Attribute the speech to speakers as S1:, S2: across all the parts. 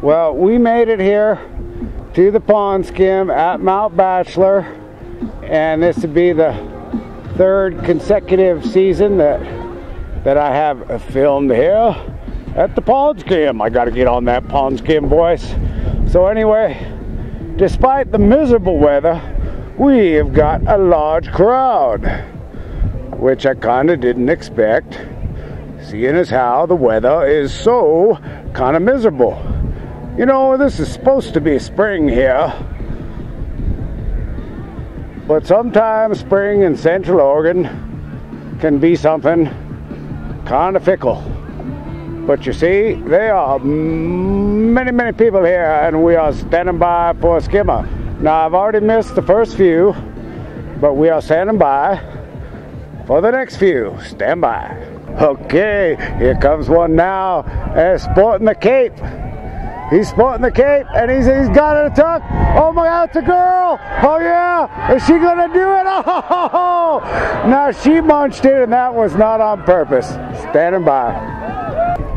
S1: Well, we made it here to the pond skim at Mount Bachelor, and this would be the third consecutive season that I have filmed here at the pond skim. I got to get on that pond skim voice. So anyway, despite the miserable weather, we have got a large crowd, which I kind of didn't expect, seeing as how the weather is so kind of miserable. You know, this is supposed to be spring here, but sometimes spring in Central Oregon can be something kind of fickle. But you see, there are many people here, and we are standing by for a skimmer. Now, I've already missed the first few, but we are standing by for the next few. Stand by. Okay, here comes one now, and sporting the cape. He's sporting the cape, and he's got it a tuck. Oh my God, it's a girl! Oh yeah! Is she gonna do it? Oh! Now she munched it, and that was not on purpose. Standing by.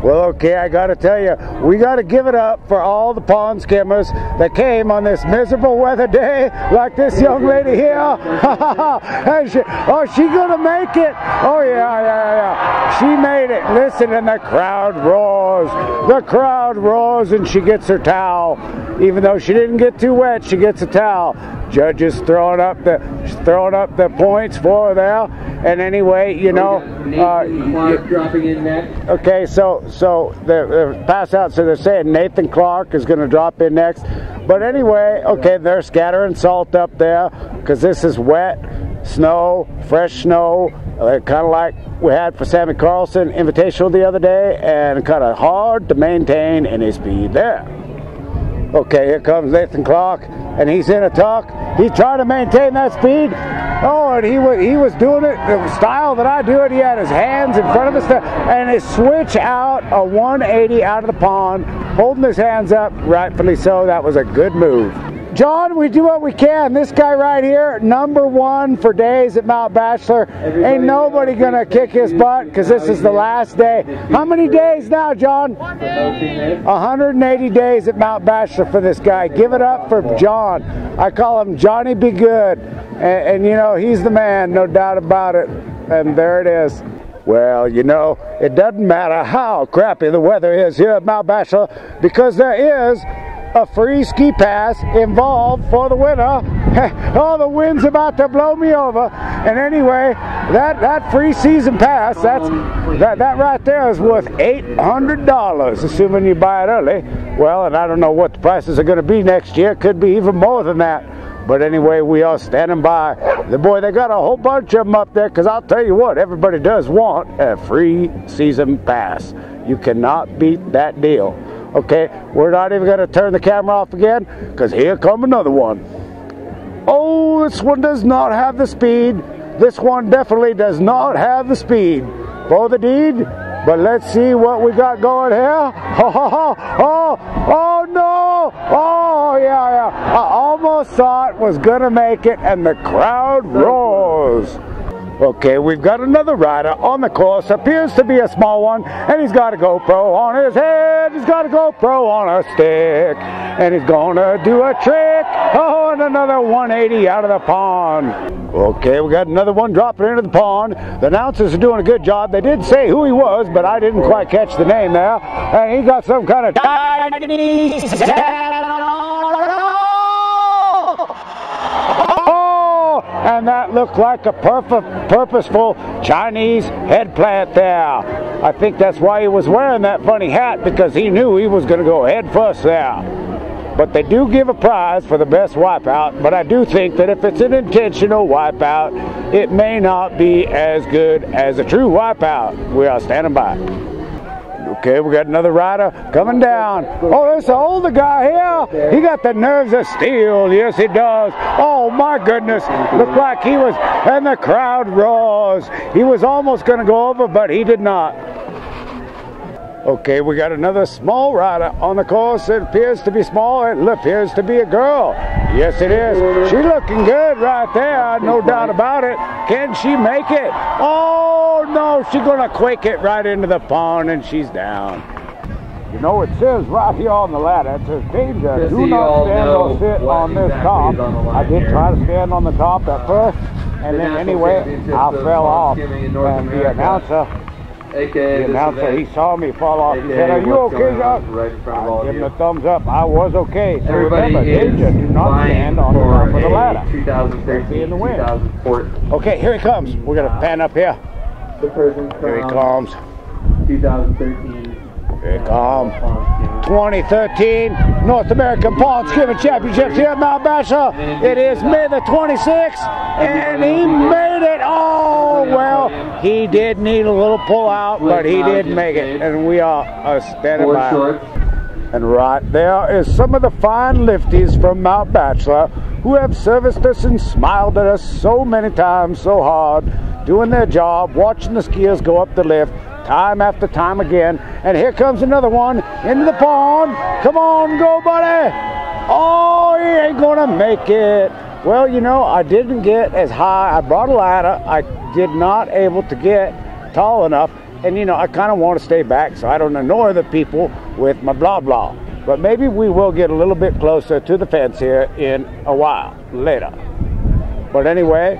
S1: Well, okay, I gotta tell you, we gotta give it up for all the pond skimmers that came on this miserable weather day, like this young lady here. Oh, she gonna make it? Oh yeah. She made it. Listen, and the crowd roars. The crowd roars, and she gets her towel. Even though she didn't get too wet, she gets a towel. Judges throwing up the points for her there. And anyway, you know,
S2: dropping in next.
S1: Okay, so the pass out, so they're saying Nathan Clark is going to drop in next. But anyway, okay, they're scattering salt up there because this is wet snow, fresh snow, kind of like we had for Sammy Carlson Invitational the other day, and kind of hard to maintain any speed there. Okay, here comes Nathan Clark, and he's in a tuck. He's trying to maintain that speed. Oh, and he was doing it the style that I do it. He had his hands in front of his and his switch out a 180 out of the pond, holding his hands up, rightfully so. That was a good move. John, we do what we can. This guy right here, #1 for days at Mount Bachelor. Ain't nobody gonna kick his butt because this is the last day. How many days now, John? 180 days at Mount Bachelor for this guy. Give it up for John. I call him Johnny Be Good. And you know, he's the man, no doubt about it. And there it is. Well, you know, it doesn't matter how crappy the weather is here at Mount Bachelor, because there is a free ski pass involved for the winner. Oh, the wind's about to blow me over. And anyway, that free season pass, that right there is worth $800, assuming you buy it early. Well, and I don't know what the prices are going to be next year. Could be even more than that. But anyway, we are standing by. They got a whole bunch of them up there, because I'll tell you what, everybody does want a free season pass. You cannot beat that deal. Okay, we're not even going to turn the camera off again, because here come another one. Oh, this one does not have the speed. This one definitely does not have the speed for the deed. But let's see what we got going here. Oh no! Oh yeah. I almost thought was going to make it, and the crowd roars. Okay, we've got another rider on the course. Appears to be a small one, and he's got a GoPro on his head. He's got a GoPro on a stick, and he's gonna do a trick. Oh, and another 180 out of the pond. Okay, we got another one dropping into the pond. The announcers are doing a good job. They did say who he was, but I didn't quite catch the name there. And he got some kind of and that looked like a purposeful Chinese head plant there. I think that's why he was wearing that funny hat, because he knew he was going to go head first there. But they do give a prize for the best wipeout, but I do think that if it's an intentional wipeout, it may not be as good as a true wipeout. We are standing by. Okay, we got another rider coming down. Oh, there's the older guy here. He got the nerves of steel. Yes, he does. Oh, my goodness. Looked like he was, and the crowd roars. He was almost going to go over, but he did not. Okay, we got another small rider on the course. It appears to be small. It appears to be a girl. Yes, it is. She's looking good right there, no doubt about it. Can she make it? Oh, no, she's going to quake it right into the pond, and she's down. You know, it says right here on the ladder, it says, danger, do not stand or sit on this top. I did try to stand on the top at first, and then anyway, I fell off. And the announcer, he saw me fall off. He said, are you okay, Jacques? I gave him a thumbs up. I was okay. So remember, danger, do not stand on the top of the ladder.
S2: 2013
S1: in the wind.
S2: 2014.
S1: Okay, here he comes. We're going to pan up here. Here he comes.
S2: 2013.
S1: Here he comes. 2013 North American Pond Skimming Championships here at Mount Bachelor. It is May the 26th, and he made it. Oh, well, he did need a little pull out, but he did make it, and we are standing by. And right there is some of the fine lifties from Mount Bachelor who have serviced us and smiled at us so many times, so hard, doing their job, watching the skiers go up the lift, time after time again. And here comes another one into the pond. Come on, go, buddy. Oh, he ain't gonna make it. Well, you know, I didn't get as high. I brought a ladder. I did not able to get tall enough. And, you know, I kind of want to stay back so I don't annoy the people with my blah, blah. But maybe we will get a little bit closer to the fence here in a while later. But anyway,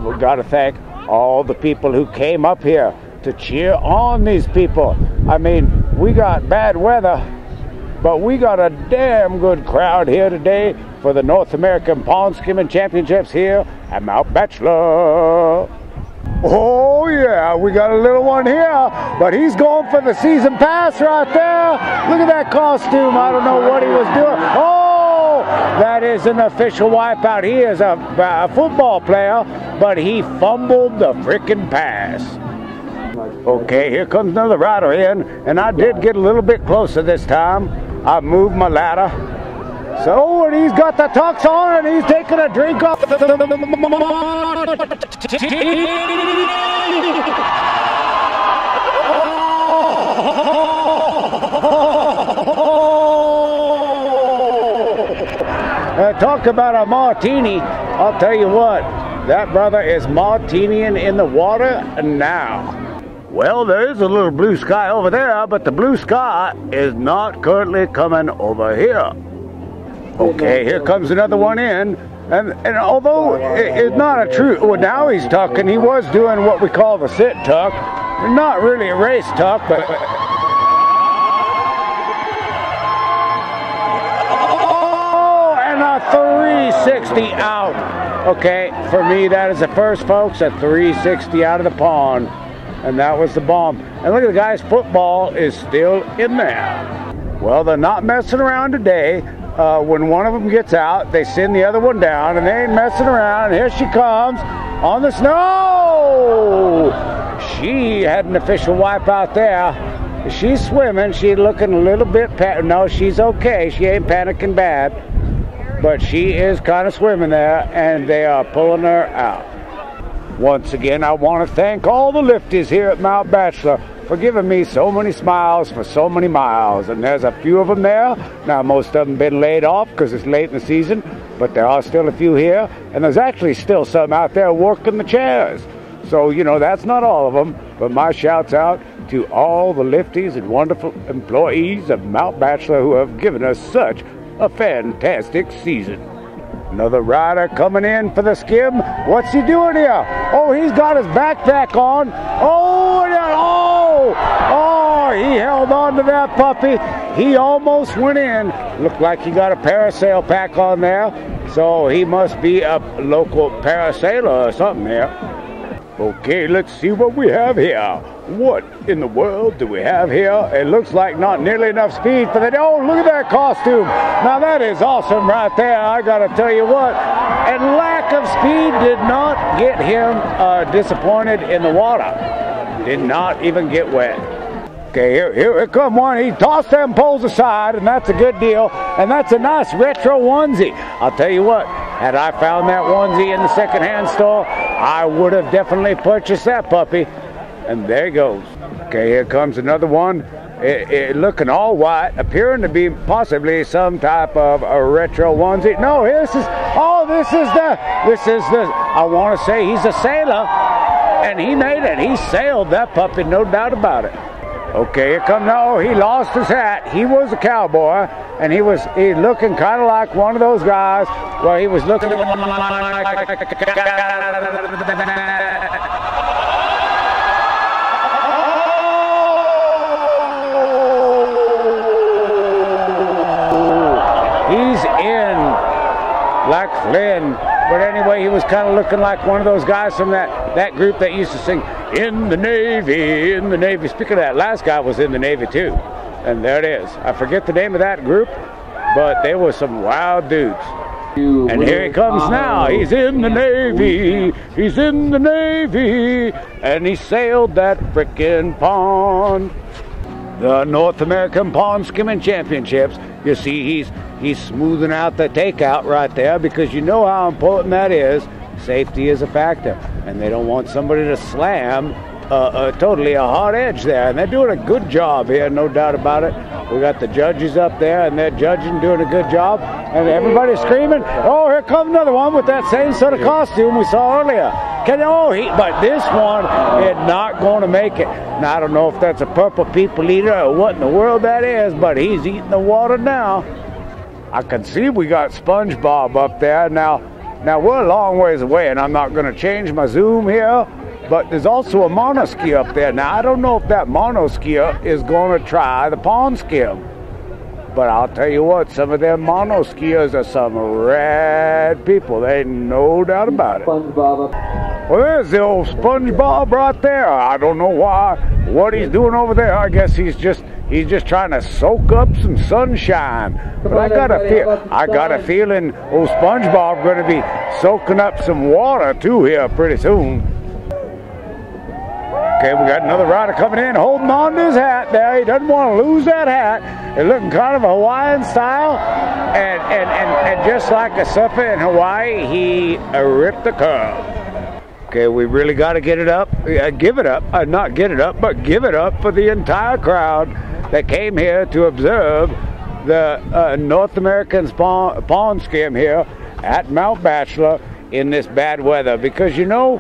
S1: we've got to thank all the people who came up here to cheer on these people. I mean, we got bad weather, but we got a damn good crowd here today for the North American Pond Skimming Championships here at Mount Bachelor. Oh yeah, we got a little one here, but he's going for the season pass right there. Look at that costume. I don't know what he was doing. Oh, that is an official wipeout. He is a football player, but he fumbled the freaking pass. Okay, here comes another rider in, and I did get a little bit closer this time. I moved my ladder. So, and he's got the tux on, and he's taking a drink off the talk about a martini. I'll tell you what, that brother is martiniing in the water now. Well, there is a little blue sky over there, but the blue sky is not currently coming over here. Okay, here comes another one in, and although it's not a true, well, now he's tucking, he was doing what we call the sit tuck, not really a race tuck, but oh, and a 360 out. Okay, for me that is the first, folks, a 360 out of the pond, and that was the bomb. And look at the guy's football is still in there. Well, they're not messing around today. When one of them gets out, they send the other one down, and they ain't messing around. Here she comes on the snow. She had an official wipe out there. She's swimming. She's looking a little bit, no, she's okay. She ain't panicking bad, but she is kind of swimming there, and they are pulling her out. Once again, I want to thank all the lifties here at Mount Bachelor for giving me so many smiles for so many miles. And there's a few of them there. Now, most of them been laid off because it's late in the season, but there are still a few here. And there's actually still some out there working the chairs. So, you know, that's not all of them, but my shouts out to all the lifties and wonderful employees of Mount Bachelor who have given us such a fantastic season. Another rider coming in for the skim. What's he doing here? Oh, he's got his backpack on. Oh, he held on to that puppy. He almost went in. Looked like he got a parasail pack on there. So he must be a local parasailer or something here. Okay, let's see what we have here. What in the world do we have here? It looks like not nearly enough speed for the... Oh, look at that costume. Now that is awesome right there. I got to tell you what. And lack of speed did not get him disappointed in the water. Did not even get wet. Okay, here come one. He tossed them poles aside, and that's a good deal. And that's a nice retro onesie. I'll tell you what, had I found that onesie in the secondhand store, I would have definitely purchased that puppy. And there he goes. Okay, here comes another one. It looking all white, appearing to be possibly some type of a retro onesie. No, this is the, I want to say he's a sailor, and he made it. He sailed that puppy, no doubt about it. Okay, here comes, no, he lost his hat. He was a cowboy, and he's looking kind of like one of those guys where he was looking He's in like Flynn. But anyway, he was kind of looking like one of those guys from that group that used to sing, "In the Navy, in the Navy." Speaking of that, last guy was in the Navy too. And there it is. I forget the name of that group, but they were some wild dudes. And here he comes now. He's in the Navy. He's in the Navy. And he sailed that frickin' pond. The North American Pond Skimming Championships. You see, he's smoothing out the takeout right there because you know how important that is. Safety is a factor, and they don't want somebody to slam totally a hard edge there. And they're doing a good job here, no doubt about it. We got the judges up there, and they're judging, doing a good job. And everybody's screaming, "Oh, here comes another one with that same sort of costume we saw earlier." But this one is not going to make it. Now, I don't know if that's a purple people eater or what in the world that is, but he's eating the water now. I can see we got SpongeBob up there. Now we're a long ways away, and I'm not going to change my zoom here, but there's also a monoskier up there. Now, I don't know if that monoskier is going to try the pond skim, but I'll tell you what, some of them monoskiers are some rad people. There ain't no doubt about it.
S2: SpongeBob.
S1: Well, there's the old SpongeBob right there. I don't know what he's doing over there. I guess he's just trying to soak up some sunshine. But I got a feeling old SpongeBob going to be soaking up some water too here pretty soon. Okay, we got another rider coming in, holding on to his hat there. He doesn't want to lose that hat. It's looking kind of Hawaiian style, and just like a surfer in Hawaii, he ripped the curl. Okay, we really got to give it up, not get it up, but give it up for the entire crowd that came here to observe the North American pond skim here at Mount Bachelor in this bad weather. Because, you know,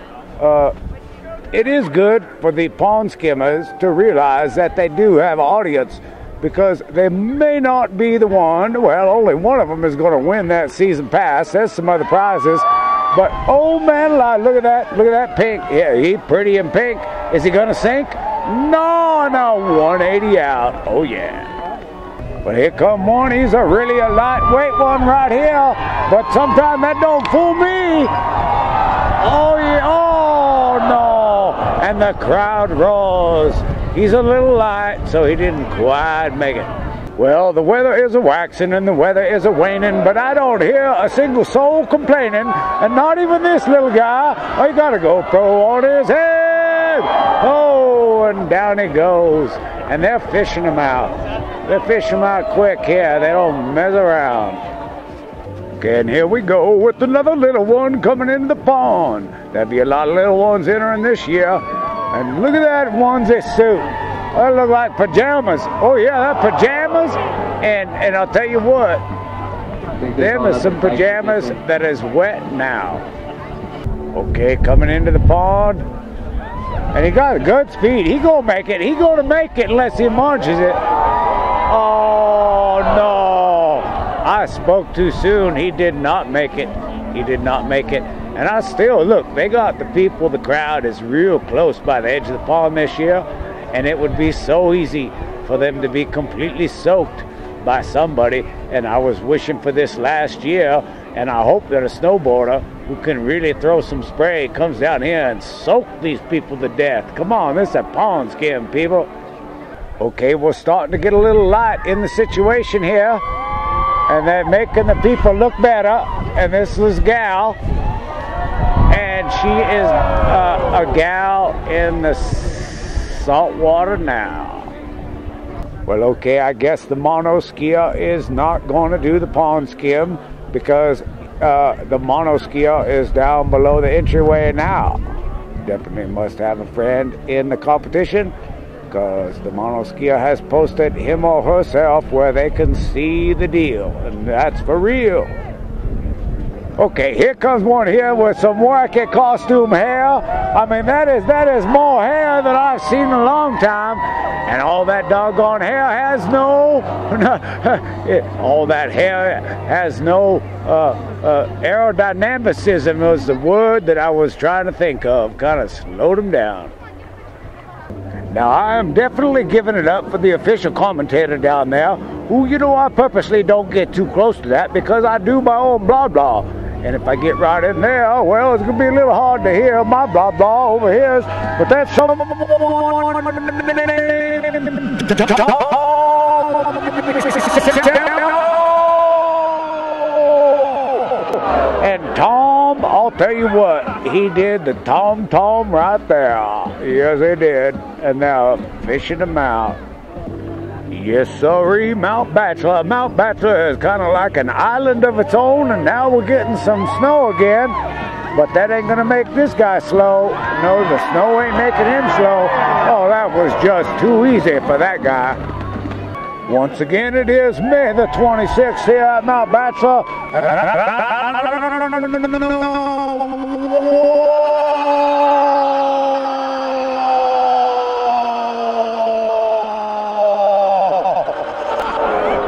S1: it is good for the pond skimmers to realize that they do have an audience, because they may not be the one, well, only one of them is going to win that season pass. There's some other prizes. But, oh man alive, look at that pink. Yeah, he's pretty in pink. Is he going to sink? No, 180 out. Oh yeah. But here come one. He's really a lightweight one right here. But sometimes that don't fool me. Oh yeah, oh no. And the crowd roars. He's a little light, so he didn't quite make it. Well, the weather is a-waxing and the weather is a-waning, but I don't hear a single soul complaining, and not even this little guy. Oh, he got a GoPro on his head. Oh, and down he goes. And they're fishing him out. They're fishing him out quick here. They don't mess around. Okay, and here we go with another little one coming into the pond. There'll be a lot of little ones entering this year. And look at that onesie suit. That look like pajamas. Oh yeah, that pajamas. And I'll tell you what, them is some pajamas that is wet now. Okay, coming into the pond. And he got a good speed. He gonna make it. He gonna make it unless he munches it. Oh no. I spoke too soon. He did not make it. He did not make it. And I still, look, they got the people, the crowd is real close by the edge of the pond this year. And it would be so easy for them to be completely soaked by somebody. And I was wishing for this last year, and I hope that a snowboarder who can really throw some spray comes down here and soak these people to death. Come on, this is a pond skim, people. Okay, we're starting to get a little light in the situation here, and they're making the people look better. And this is gal, and she is a gal in the salt water now. Well, okay, I guess the monoskier is not going to do the pond skim because the monoskier is down below the entryway now. Definitely must have a friend in the competition, because the monoskier has posted him or herself where they can see the deal, and that's for real. Okay, here comes one here with some wacky costume hair. I mean, that is more hair than I've seen in a long time. And all that doggone hair has no, all that hair has no aerodynamicism was the word that I was trying to think of. Kind of slowed him down. Now, I am definitely giving it up for the official commentator down there, who, you know, I purposely don't get too close to that because I do my own blah blah. And if I get right in there, well, it's going to be a little hard to hear my blah blah over here. But that's so... And Tom, I'll tell you what, he did the Tom right there. Yes, he did. And now fishing them out. Yes, sirree, Mount Bachelor. Mount Bachelor is kind of like an island of its own, and now we're getting some snow again. But that ain't going to make this guy slow. No, the snow ain't making him slow. Oh, that was just too easy for that guy. Once again, it is May the 26th here at Mount Bachelor.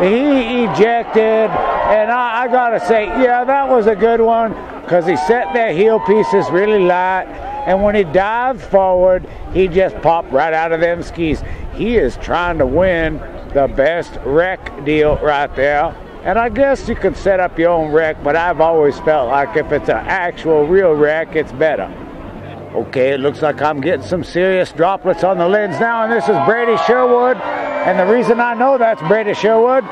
S1: He ejected, and I gotta say, yeah, that was a good one, because he set their heel pieces really light, and when he dived forward, he just popped right out of them skis. He is trying to win the best wreck deal right there, and I guess you could set up your own wreck, but I've always felt like if it's an actual real wreck, it's better. Okay, it looks like I'm getting some serious droplets on the lens now, and this is Brady Sherwood. And the reason I know that's Brady Sherwood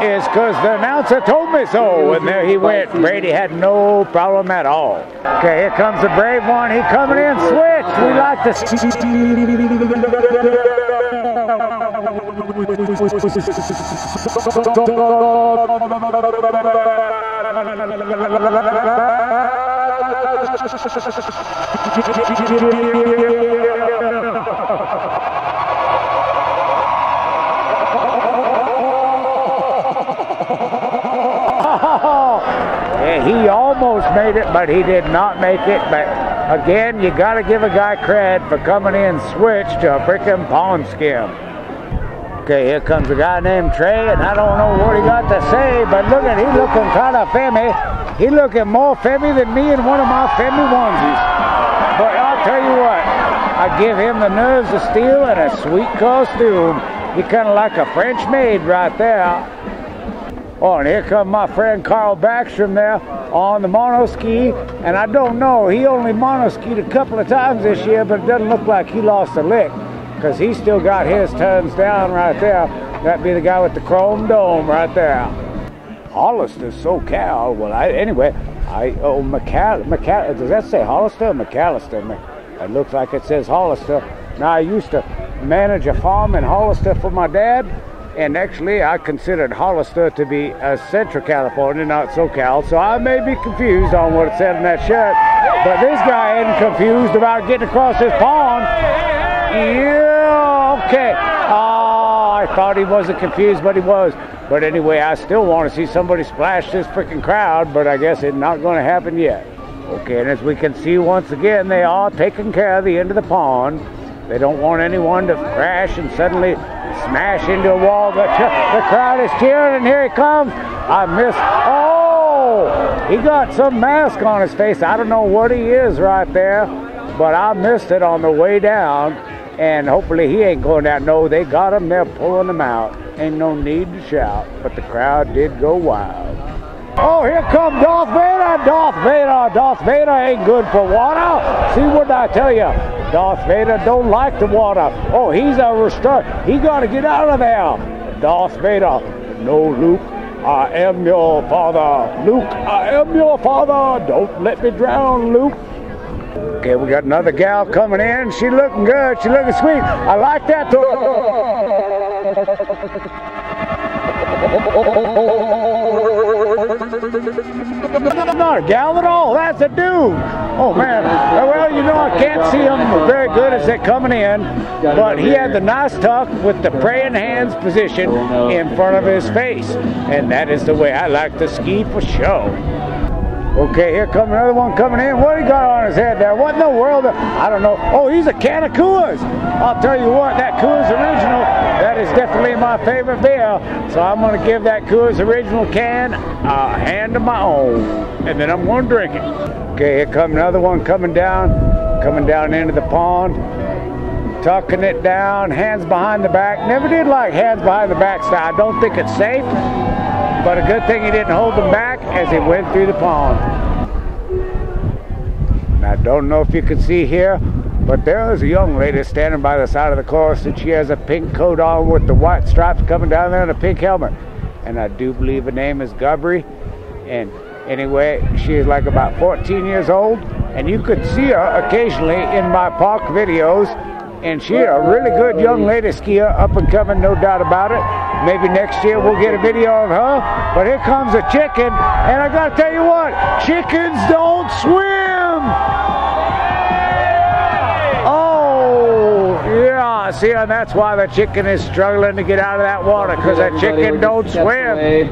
S1: is because the announcer told me so. And there he went. Brady had no problem at all. Okay, here comes the brave one. He coming in switch. We like to he almost made it, but he did not make it. But again, you got to give a guy cred for coming in switch to a freaking pond skim. Okay, here comes a guy named Trey, and I don't know what he got to say, but look at, he looking kind of femmy. He looking more femmy than me in one of my femmy onesies. But I'll tell you what, I give him the nerves of steel and a sweet costume. He kind of like a French maid right there. Oh, and here comes my friend Carl Backstrom there on the monoski. And I don't know, he only monoskied a couple of times this year, but it doesn't look like he lost a lick, because he still got his turns down right there. That'd be the guy with the chrome dome right there. Hollister, SoCal. Well, does that say Hollister or McAllister? It looks like it says Hollister. Now, I used to manage a farm in Hollister for my dad, and actually I considered Hollister to be Central California, not SoCal, so I may be confused on what it said in that shirt, but this guy isn't confused about getting across his pond. Yeah, okay. Oh, I thought he wasn't confused, but he was. But anyway, I still want to see somebody splash this freaking crowd, but I guess it's not going to happen yet. Okay, and as we can see once again, they are taking care of the end of the pond. They don't want anyone to crash and suddenly smash into a wall. The crowd is cheering, and here he comes. I missed. Oh, he got some mask on his face. I don't know what he is right there, but I missed it on the way down, and hopefully he ain't going down. No, they got him. They're pulling him out. Ain't no need to shout, but the crowd did go wild. Oh, here comes Darth Vader. Darth Vader. Darth Vader ain't good for water. See what I tell you? Darth Vader don't like the water. Oh, he's a restraint. He got to get out of there. Darth Vader. No, Luke. I am your father. Luke, I am your father. Don't let me drown, Luke. Okay, we got another gal coming in. She looking good. She looking sweet. I like that. Not a gal at all. That's a dude. Oh, man. Well, you know, I can't see him very good as they're coming in, but he had the nice tuck with the praying hands position in front of his face, and that is the way I like to ski for show. Okay, here comes another one coming in. What he got on his head there? What in the world? I don't know. Oh, he's a can of Coors. I'll tell you what, that Coors Original, that is definitely my favorite beer. So I'm going to give that Coors Original can a hand of my own. And then I'm going to drink it. Okay, here comes another one coming down into the pond. Tucking it down, hands behind the back. Never did like hands behind the back style. I don't think it's safe. But a good thing he didn't hold them back as he went through the pond. And I don't know if you can see here, but there is a young lady standing by the side of the course, and she has a pink coat on with the white stripes coming down there and a pink helmet. And I do believe her name is Gabri. And anyway, she is like about 14 years old, and you could see her occasionally in my park videos. And she's a really good young lady skier, up and coming, no doubt about it. Maybe next year we'll get a video of her. But here comes a chicken, and I gotta tell you what, chickens don't swim! Oh, yeah, see, and that's why the chicken is struggling to get out of that water, because that chicken don't swim.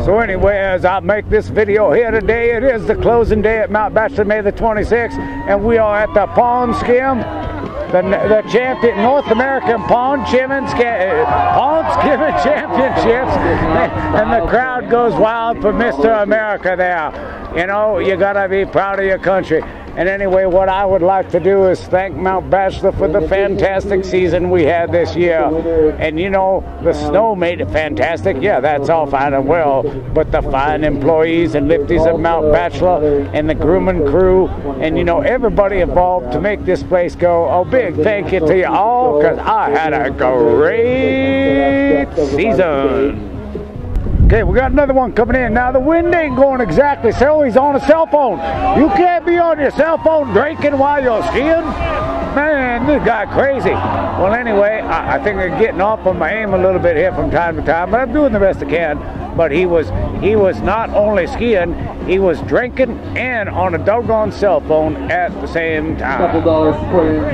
S1: So anyway, as I make this video here today, it is the closing day at Mount Bachelor, May the 26th, and we are at the Pond Skim, the champion North American Pond Skimming Championships, and the crowd goes wild for Mr. America there. You know, you gotta be proud of your country. And anyway, what I would like to do is thank Mount Bachelor for the fantastic season we had this year. And you know, the snow made it fantastic. Yeah, that's all fine and well. But the fine employees and lifties of Mount Bachelor and the grooming crew and, you know, everybody involved to make this place go, a big thank you to you all, because I had a great season. Okay, we got another one coming in. Now, the wind ain't going exactly so. He's on a cell phone. You can't be on your cell phone drinking while you're skiing. Man, this guy crazy. Well, anyway, I think I'm getting off on my aim a little bit here from time to time, but I'm doing the best I can. But he was not only skiing, he was drinking and on a doggone cell phone at the same time.
S2: Couple dollars for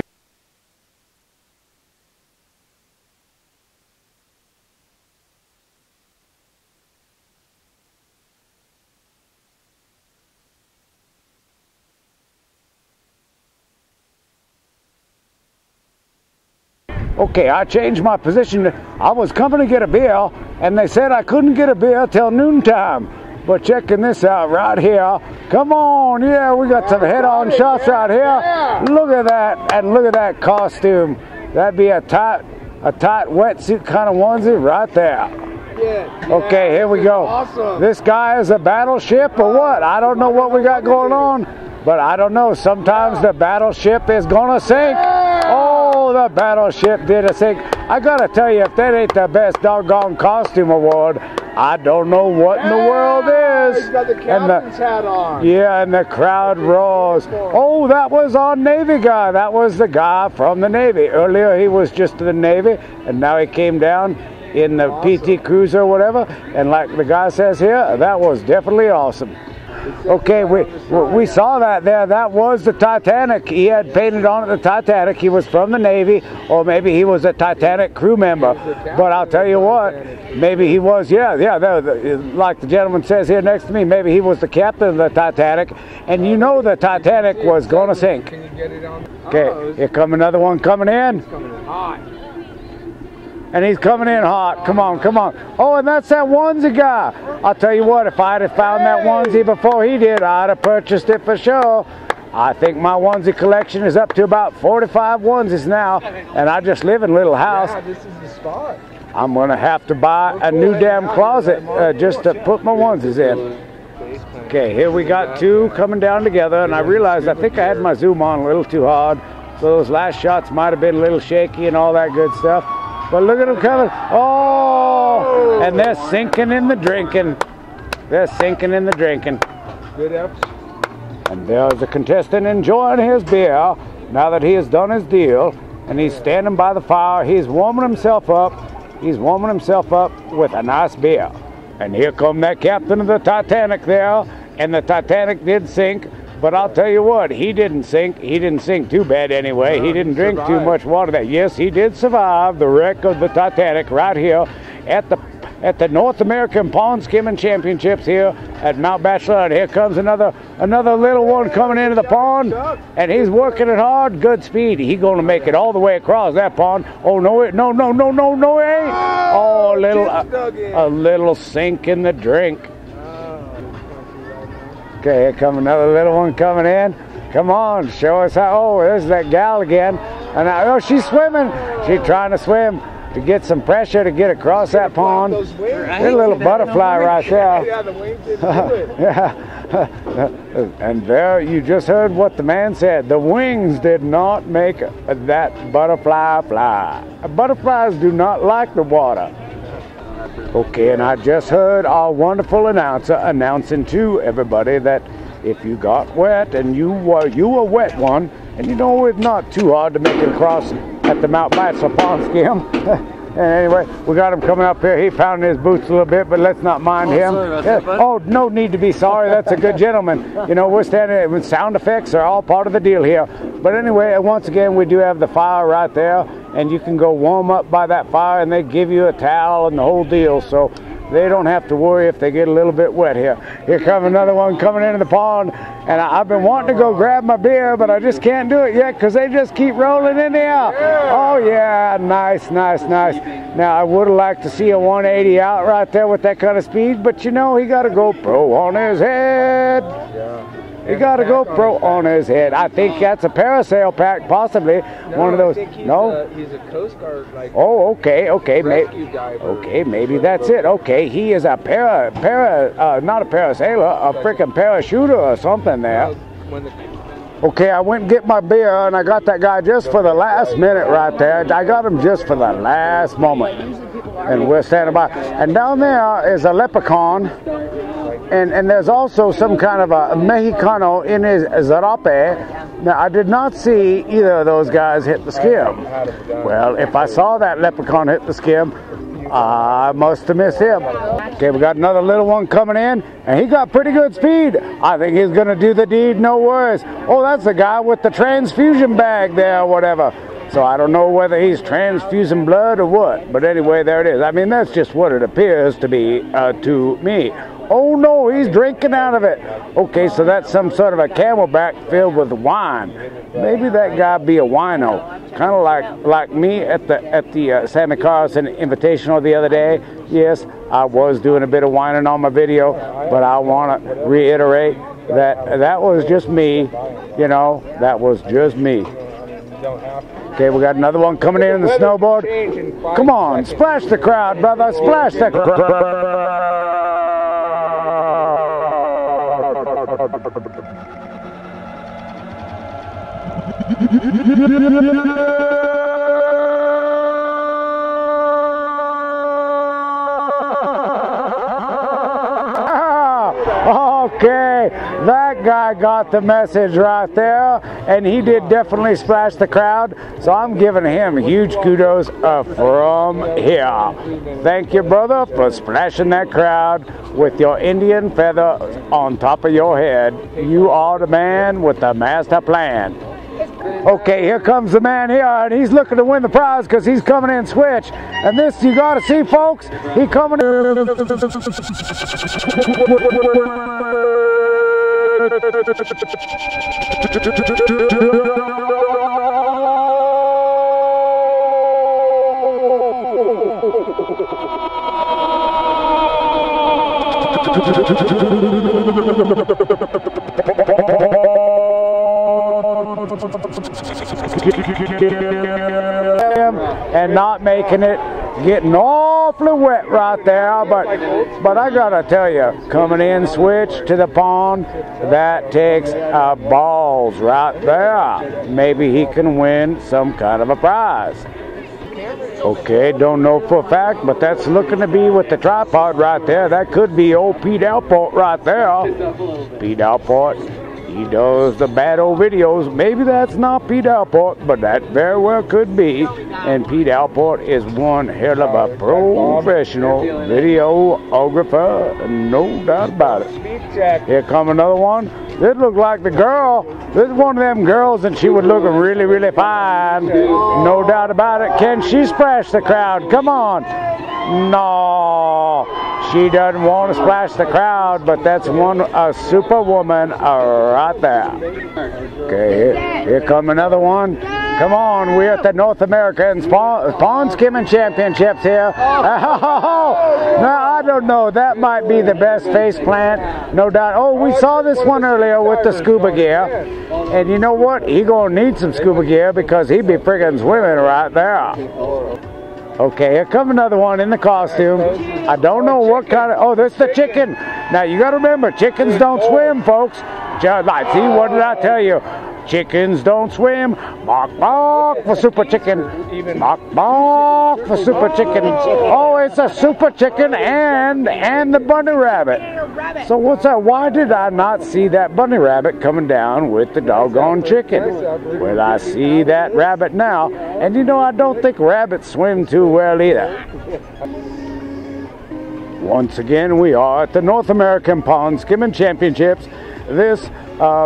S1: Okay, I changed my position. I was coming to get a beer, and they said I couldn't get a beer till noontime. But checking this out right here. Come on, yeah, we got some head-on shots right here. Look at that, and look at that costume. That'd be a tight wetsuit kind of onesie right there. Okay, here we go. Awesome. This guy is a battleship or what? I don't know what we got going on, but I don't know. Sometimes the battleship is gonna sink. Oh, the battleship did a sink. I gotta tell you, if that ain't the best doggone costume award, I don't know what in the world is.
S3: He's got the captain's hat on.
S1: Yeah, and the crowd roars. Oh, that was our Navy guy. That was the guy from the Navy. Earlier he was just in the Navy, and now he came down in the PT Cruiser or whatever. And like the guy says here, that was definitely awesome. Okay, we saw that there. That was the Titanic. He had painted on it the Titanic. He was from the Navy, or maybe he was a Titanic crew member. But I'll tell you what, maybe he was, yeah, like the gentleman says here next to me, maybe he was the captain of the Titanic, and you know the Titanic was going to sink.
S3: Can you get it on?
S1: Okay, here come another one coming in.
S3: It's coming in hot.
S1: And he's coming in hot. Come on, come on. Oh, and that's that onesie guy. I'll tell you what, if I'd have found that onesie before he did, I'd have purchased it for sure. I think my onesie collection is up to about 45 onesies now, and I just live in a little house.
S3: Yeah, this is the spot.
S1: I'm going to have to buy a new damn closet just to put my onesies in. Okay, here we got two coming down together, and I realized I think I had my zoom on a little too hard, so those last shots might have been a little shaky and all that good stuff. But look at them coming. Oh! And they're sinking in the drinking. They're sinking in the drinking.
S3: Good episode.
S1: And there's a contestant enjoying his beer now that he has done his deal. And he's standing by the fire. He's warming himself up. He's warming himself up with a nice beer. And here come that captain of the Titanic there. And the Titanic did sink. But I'll tell you what, he didn't sink. He didn't sink too bad anyway. He didn't drink too much water there. Yes, he did survive the wreck of the Titanic right here at the at the North American Pond Skimming Championships here at Mount Bachelor. And here comes another little one coming into the pond, and he's working it hard. Good speed. He's going to make it all the way across that pond. Oh no! No! It ain't. Oh, a little sink in the drink. Okay, here comes another little one coming in. Come on, show us how. Oh, there's that gal again. And oh, she's swimming. She's trying to swim to get some pressure to get across that pond. There's a little butterfly right there.
S3: Yeah, the wings didn't do it.
S1: Yeah. And there you just heard what the man said. The wings did not make that butterfly fly. Butterflies do not like the water. Okay, and I just heard our wonderful announcer announcing to everybody that if you got wet and you were a wet one, and you know it's not too hard to make it across at the Mount Bachelor Pond Skim. And anyway, we got him coming up here. He pounding his boots a little bit, but let's not mind him. Oh, no need to be sorry. That's a good gentleman. You know, we're standing with sound effects are all part of the deal here. But anyway, once again, we do have the fire right there, and you can go warm up by that fire, and they give you a towel and the whole deal. So they don't have to worry if they get a little bit wet here. Here comes another one coming into the pond, and I've been wanting to go grab my beer, but I just can't do it yet because they just keep rolling in the air. Oh yeah, nice. Now I would have liked to see a 180 out right there with that kind of speed, but you know he got a GoPro on his head. He got a GoPro on his head. I think that's a parasail pack, possibly.
S3: No,
S1: one of those.
S3: I think he's a Coast Guard, like.
S1: Oh, okay.
S3: Rescue diver.
S1: Okay, maybe that's it. Okay, he is a not a parasailer, a freaking parachuter or something there. Okay, I went and get my beer, and I got that guy just for the last minute right there. I got him just for the last moment. And we're standing by. And down there is a leprechaun. And there's also some kind of a Mexicano in his zarape. Now, I did not see either of those guys hit the skim. Well, if I saw that leprechaun hit the skim, I must have missed him. Okay, we got another little one coming in, and he got pretty good speed. I think he's going to do the deed, no worries. Oh, that's the guy with the transfusion bag there or whatever. So I don't know whether he's transfusing blood or what. But anyway, there it is. I mean, that's just what it appears to be to me. Oh no, he's drinking out of it. Okay, so that's some sort of a camelback filled with wine. Maybe that guy be a wino, kind of like me at the Sammy Carlson Invitational the other day. Yes, I was doing a bit of whining on my video, but I want to reiterate that was just me. You know, that was just me. Okay, we got another one coming in the snowboard. Come on, splash the crowd, brother, splash the crowd. Okay, that guy got the message right there, and he did definitely splash the crowd, so I'm giving him huge kudos from here. Thank you, brother, for splashing that crowd with your Indian feather on top of your head. You are the man with the master plan. Okay, here comes the man here, and he's looking to win the prize because he's coming in switch. And this, you got to see, folks, he coming in. And not making it, getting awfully wet right there, but I gotta tell you, coming in switch to the pond, that takes balls right there. Maybe he can win some kind of a prize. Okay, don't know for a fact, but that's looking to be with the tripod right there. That could be old Pete Alport right there. Pete Alport, he does the bad old videos. Maybe that's not Pete Alport, but that very well could be. And Pete Alport is one hell of a professional videographer, no doubt about it. Here come another one. This looks like the girl. This is one of them girls, and she would look really, really fine. No doubt about it. Can she splash the crowd? Come on. No. She doesn't want to splash the crowd, but that's a superwoman right there. Okay, here come another one. Come on, we're at the North American Pond Skimming Championships here. Now, I don't know. That might be the best face plant, no doubt. Oh, we saw this one earlier with the scuba gear. And you know what? He gonna need some scuba gear because he'd be friggin' swimming right there. Okay, here comes another one in the costume. I don't know what kind of... Oh, that's the chicken. Now, you got to remember, chickens don't swim, folks. Just like, see, what did I tell you? Chickens don't swim. Bark, bark for super chicken. Bark, bark for super chicken. Oh, it's a super chicken and the bunny rabbit. So what's that? Why did I not see that bunny rabbit coming down with the doggone chicken? Well, I see that rabbit now. And you know, I don't think rabbits swim too well either. Once again, we are at the North American Pond Skimming Championships. This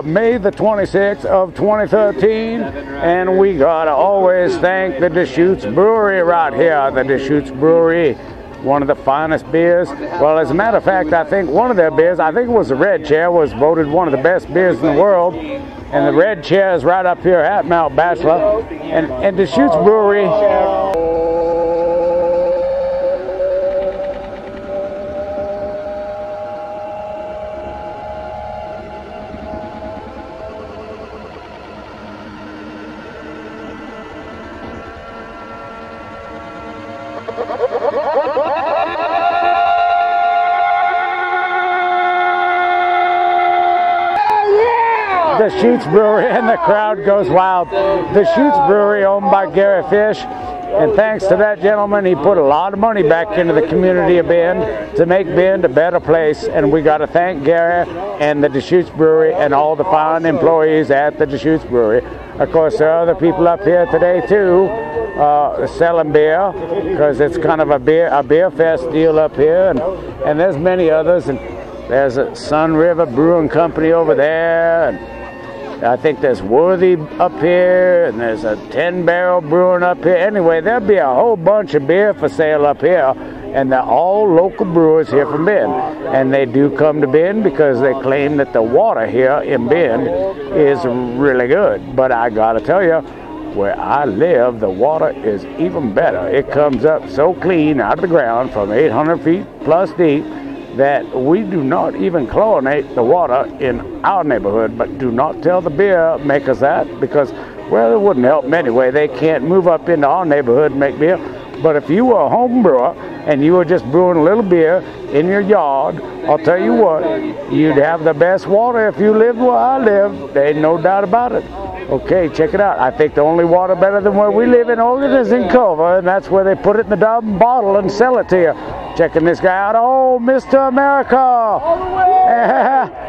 S1: May the 26th of 2013, and we gotta always thank the Deschutes Brewery right here. The Deschutes Brewery, one of the finest beers. Well, as a matter of fact, I think one of their beers, I think it was the Red Chair, was voted one of the best beers in the world. And the Red Chair is right up here at Mount Bachelor. And Deschutes Brewery. The Deschutes Brewery, and the crowd goes wild. The Deschutes Brewery, owned by Gary Fish, and thanks to that gentleman, he put a lot of money back into the community of Bend to make Bend a better place, and we got to thank Gary and the Deschutes Brewery and all the fine employees at the Deschutes Brewery. Of course, there are other people up here today too, selling beer, because it's kind of a beer fest deal up here, and there's many others, and there's a Sun River Brewing Company over there, and I think there's Worthy up here, and there's a 10 Barrel Brewing up here. Anyway, there'll be a whole bunch of beer for sale up here, and they're all local brewers here from Bend. And they do come to Bend because they claim that the water here in Bend is really good. But I gotta tell you, where I live, the water is even better. It comes up so clean out of the ground from 800 feet plus deep that we do not even chlorinate the water in our neighborhood. But do not tell the beer makers that, because, well, it wouldn't help them anyway. They can't move up into our neighborhood and make beer. But if you were a home brewer and you were just brewing a little beer in your yard, I'll tell you what, you'd have the best water if you lived where I live. There ain't no doubt about it. Okay, check it out. I think the only water better than where we live in Oregon is in Culver, and that's where they put it in the dumb bottle and sell it to you. Checking this guy out. Oh, Mr. America!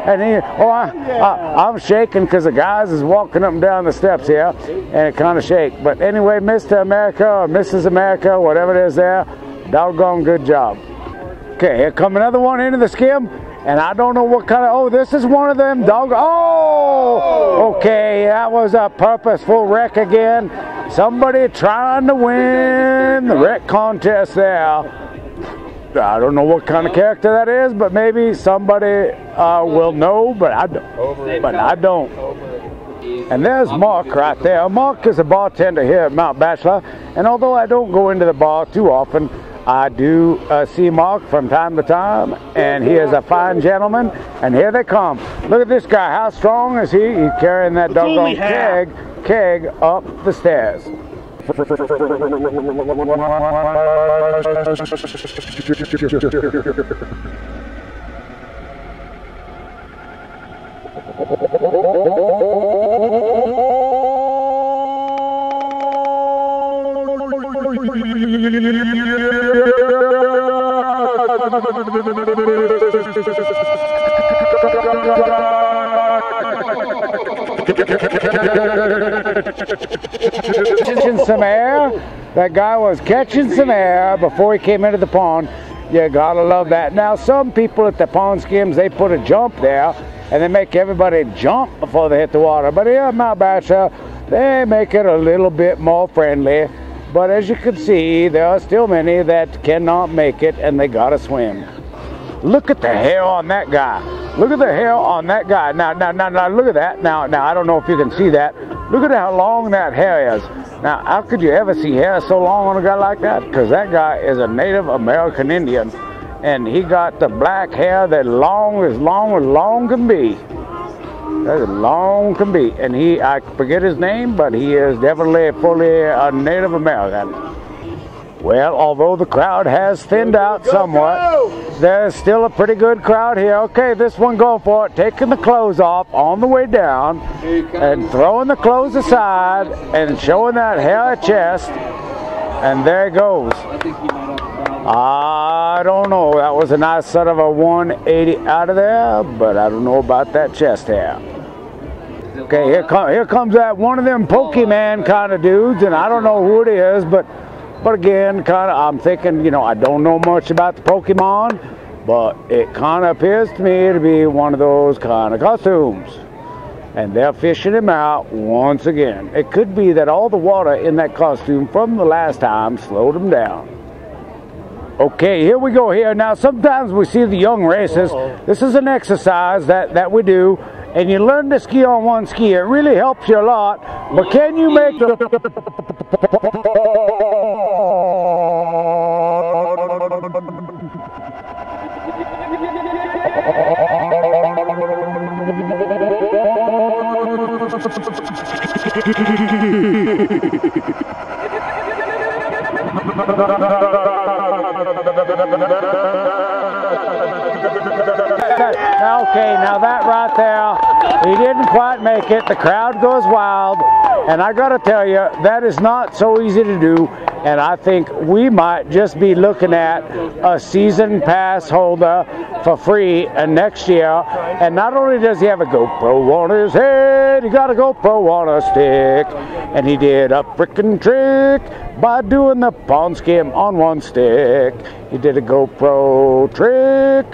S1: And he, I'm shaking because the guys is walking up and down the steps here, and it kind of shake. But anyway, Mr. America or Mrs. America, whatever it is there, doggone good job. Okay, here come another one into the skim. And I don't know what kind of, oh, this is one of them oh, okay, that was a purposeful wreck again. Somebody trying to win the wreck contest there. I don't know what kind of character that is, but maybe somebody will know, but I don't. And there's Mark right there. Mark is a bartender here at Mount Bachelor, and although I don't go into the bar too often, I do see Mark from time to time, and he is a fine gentleman. And here they come. Look at this guy. How strong is he? He's carrying that doggone keg up the stairs. Catching some air. That guy was catching some air before he came into the pond. You gotta love that. Now, some people at the pond skims, they put a jump there and they make everybody jump before they hit the water. But here at Mount Bachelor, they make it a little bit more friendly. But as you can see, there are still many that cannot make it and they gotta swim. Look at the hair on that guy. Look at the hair on that guy. Now, look at that. Now, I don't know if you can see that. Look at how long that hair is. Now, how could you ever see hair so long on a guy like that? Because that guy is a Native American Indian, and he got the black hair that long as long can be. That's as long can be. And I forget his name, but he is definitely fully a Native American. Well, although the crowd has thinned out somewhat, there's still a pretty good crowd here. Okay, this one going for it, taking the clothes off on the way down and throwing the clothes aside and showing that hair chest. And there it goes. I don't know. That was a nice sort of a 180 out of there, but I don't know about that chest hair. Okay, here comes that one of them Pokemon kind of dudes, and I don't know who it is, but again, I'm thinking, you know, I don't know much about the Pokemon, but it kind of appears to me to be one of those kind of costumes. And they're fishing him out once again. It could be that all the water in that costume from the last time slowed him down. Okay, here we go here. Now, sometimes we see the young racers. This is an exercise that we do, and you learn to ski on one ski. It really helps you a lot, but can you make the... Okay, now that right there, he didn't quite make it. The crowd goes wild, and I gotta tell you, that is not so easy to do, and I think we might just be looking at a season pass holder for free next year. And not only does he have a GoPro on his head, he got a GoPro on a stick, and he did a frickin' trick by doing the pond skim on one stick. He did a GoPro trick.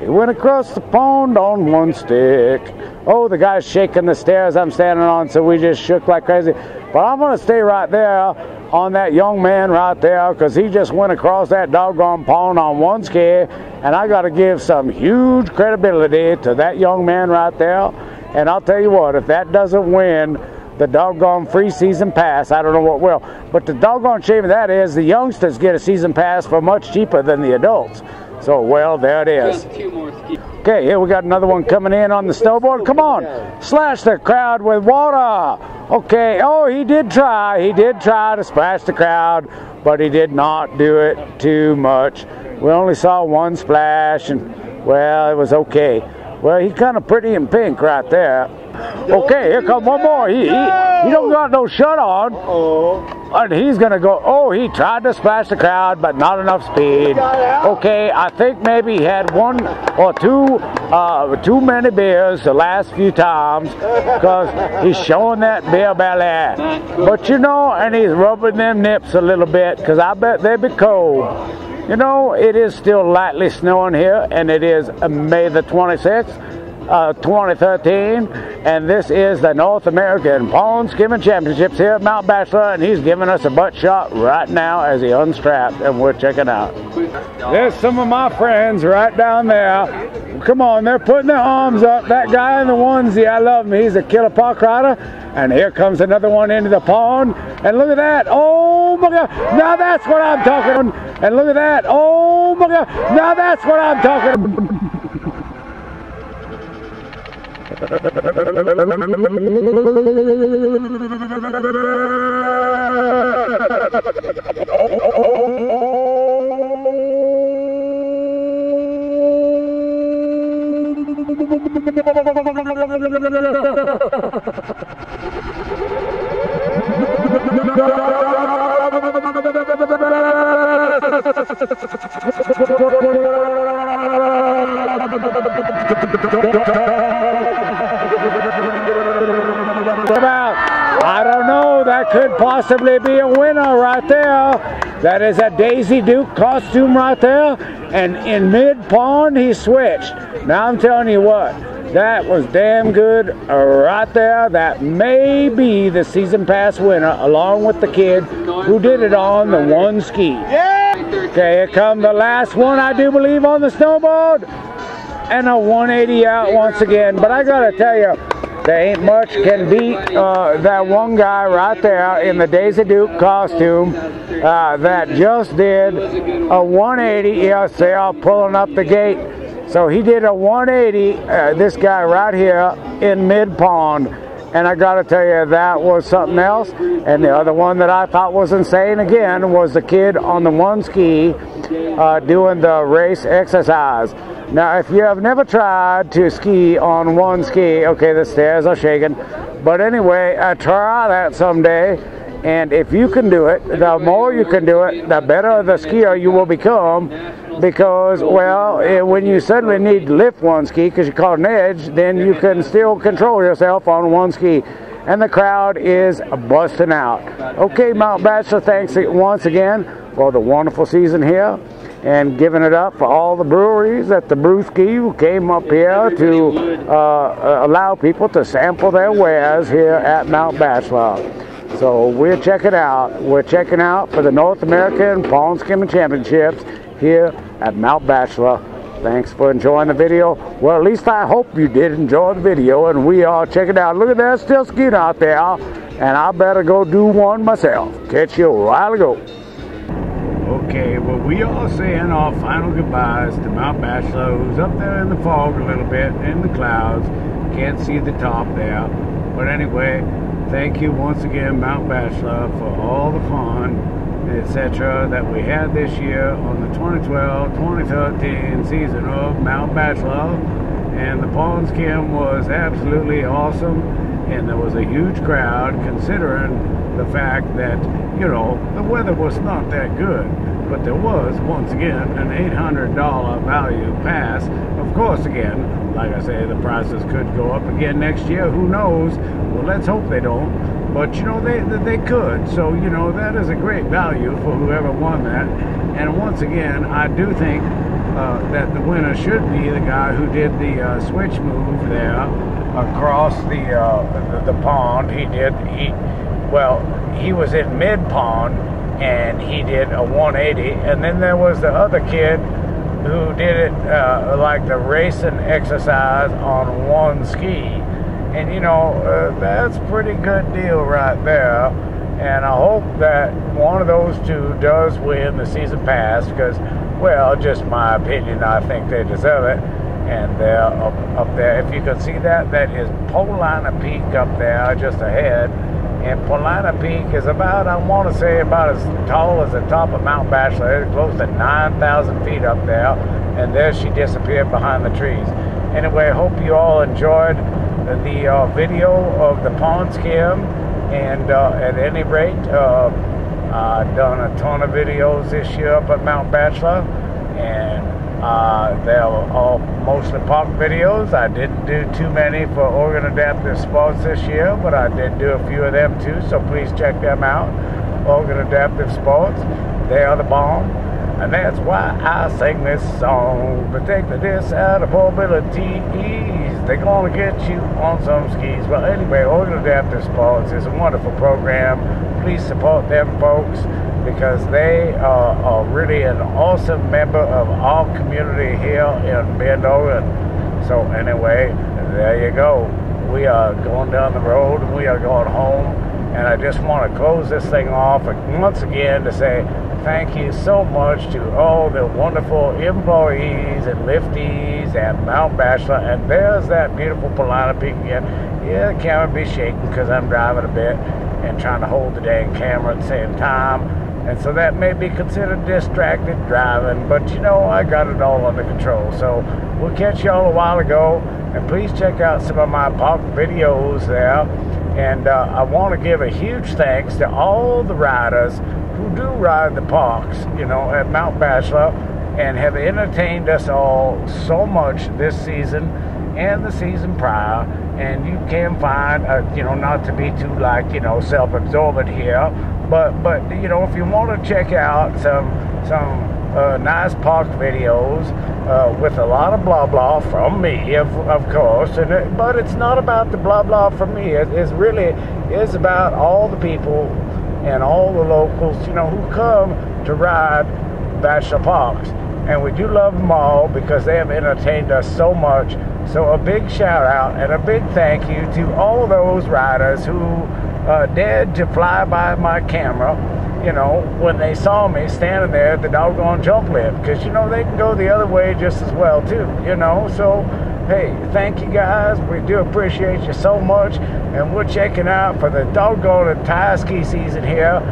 S1: He went across the pond on one stick. Oh, the guy's shaking the stairs I'm standing on, so we just shook like crazy. But I'm going to stay right there on that young man right there, because he just went across that doggone pond on one ski, and I got to give some huge credibility to that young man right there. And I'll tell you what, if that doesn't win the doggone free season pass, I don't know what will. But the doggone shame of that is the youngsters get a season pass for much cheaper than the adults. So, well, there it is. Okay, here we got another one coming in on the snowboard. Come on, slash the crowd with water. Okay, oh, he did try to splash the crowd, but he did not do it too much. We only saw one splash, and, well, it was okay. Well, he's kind of pretty in pink right there. Okay, here comes one more. He don't got no shirt on. And he's going to go, oh, he tried to splash the crowd, but not enough speed. Okay, I think maybe he had one or two too many beers the last few times, because he's showing that beer belly. But, you know, and he's rubbing them nips a little bit, because I bet they'd be cold. You know, it is still lightly snowing here, and it is May the 26th. 2013, and this is the North American Pond Skimming Championships here at Mount Bachelor, and he's giving us a butt shot right now as he unstrapped, and we're checking out. There's some of my friends right down there. Come on, they're putting their arms up. That guy in the onesie, I love him. He's a killer park rider, and here comes another one into the pond, and look at that. Oh my God, now that's what I'm talking about. And look at that. Oh my God, now that's what I'm talking about. I don't know, that could possibly be a winner right there. That is a Daisy Duke costume right there, and in mid-pond he switched. Now I'm telling you what, that was damn good right there. That may be the season pass winner, along with the kid who did it on the one ski. Yeah! Okay, here come the last one, I do believe, on the snowboard. And a 180 out once again. But I gotta tell you, there ain't much can beat that one guy right there in the Daisy Duke costume that just did a 180. Yes, they are pulling up the gate. So he did a 180, this guy right here in mid-pond. And I got to tell you, that was something else. And the other one that I thought was insane again was the kid on the one ski doing the race exercise. Now, if you have never tried to ski on one ski, okay, the stairs are shaking. But anyway, try that someday. And if you can do it, the more you can do it, the better the skier you will become. Because, well, when you suddenly need to lift one ski because you caught an edge, then you can still control yourself on one ski. And the crowd is busting out. Okay, Mount Bachelor, thanks once again for the wonderful season here. And giving it up for all the breweries at the Brewski who came up here to allow people to sample their wares here at Mount Bachelor. So we're checking out. We're checking out for the North American Pond Skimming Championships here at Mount Bachelor. Thanks for enjoying the video. Well, at least I hope you did enjoy the video, and we are checking out. Look at that, still skiing out there, and I better go do one myself. Catch you a while ago. Okay, well, we are saying our final goodbyes to Mount Bachelor, who's up there in the fog a little bit, in the clouds. Can't see the top there. But anyway, thank you once again, Mount Bachelor, for all the fun, etc. that we had this year on the 2012-2013 season of Mount Bachelor. And the pond skim was absolutely awesome, and there was a huge crowd considering the fact that, you know, the weather was not that good. But there was, once again, an $800 value pass. Of course, again, like I say, the prices could go up again next year. Who knows? Well, let's hope they don't. But, you know, they could. So, you know, that is a great value for whoever won that. And once again, I do think that the winner should be the guy who did the switch move there across the pond. He was in mid-pond, and he did a 180. And then there was the other kid who did it like the racing exercise on one ski. And, you know, that's a pretty good deal right there. And I hope that one of those two does win the season pass because, well, just my opinion, I think they deserve it. And they're up there. If you can see that, that is Paulina Peak up there just ahead. And Paulina Peak is about, I want to say, about as tall as the top of Mount Bachelor. It's close to 9,000 feet up there. And there she disappeared behind the trees. Anyway, hope you all enjoyed the video of the pond skim. And at any rate, I've done a ton of videos this year up at Mount Bachelor. And they're all mostly park videos. I didn't do too many for Oregon Adaptive Sports this year, but I did do a few of them too, so please check them out. Oregon Adaptive Sports, they are the bomb. And that's why I sing this song. Protect the disabilities. They're going to get you on some skis. Well, anyway, Oregon Adaptive Sports is a wonderful program. Please support them, folks, because they are really an awesome member of our community here in Bend, Oregon. So anyway, there you go. We are going down the road and we are going home. And I just want to close this thing off once again to say thank you so much to all the wonderful employees and liftees at Mount Bachelor. And there's that beautiful Paulina Peak again. Yeah, the camera be shaking because I'm driving a bit and trying to hold the dang camera at the same time. And so that may be considered distracted driving, but you know, I got it all under control. So we'll catch y'all a while ago, and please check out some of my park videos there. And I want to give a huge thanks to all the riders who do ride the parks, you know, at Mount Bachelor, and have entertained us all so much this season and the season prior. And you can find, you know, not to be too, like, you know, self-absorbent here, but you know, if you want to check out some nice park videos with a lot of blah blah from me, of course, but it's not about the blah blah from me. It's really is about all the people and all the locals, you know, who come to ride Bachelor Parks. And we do love them all because they have entertained us so much. So a big shout out and a big thank you to all those riders who dared to fly by my camera, you know, when they saw me standing there at the doggone jump lift. Because, you know, they can go the other way just as well, too, you know. So, hey, thank you guys. We do appreciate you so much. And we're checking out for the doggone entire ski season here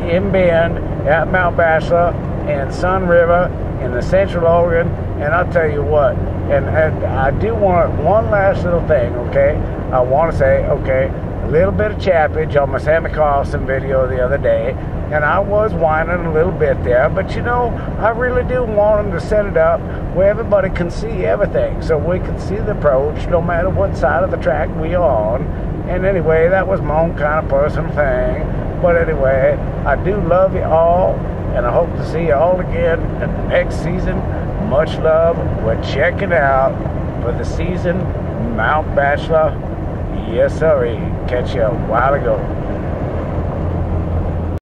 S1: in Bend, at Mount Bachelor, and Sun River, in the Central Oregon. And I'll tell you what, and I do want one last little thing, okay? I want to say, okay, a little bit of chappage on my Sammy Carlson video the other day, and I was whining a little bit there, but you know, I really do want them to set it up where everybody can see everything, so we can see the approach no matter what side of the track we are on. And anyway, that was my own kind of personal thing. But anyway, I do love you all, and I hope to see you all again next season. Much love. We're checking out for the season Mount Bachelor. Yes, sir. Catch you a while ago.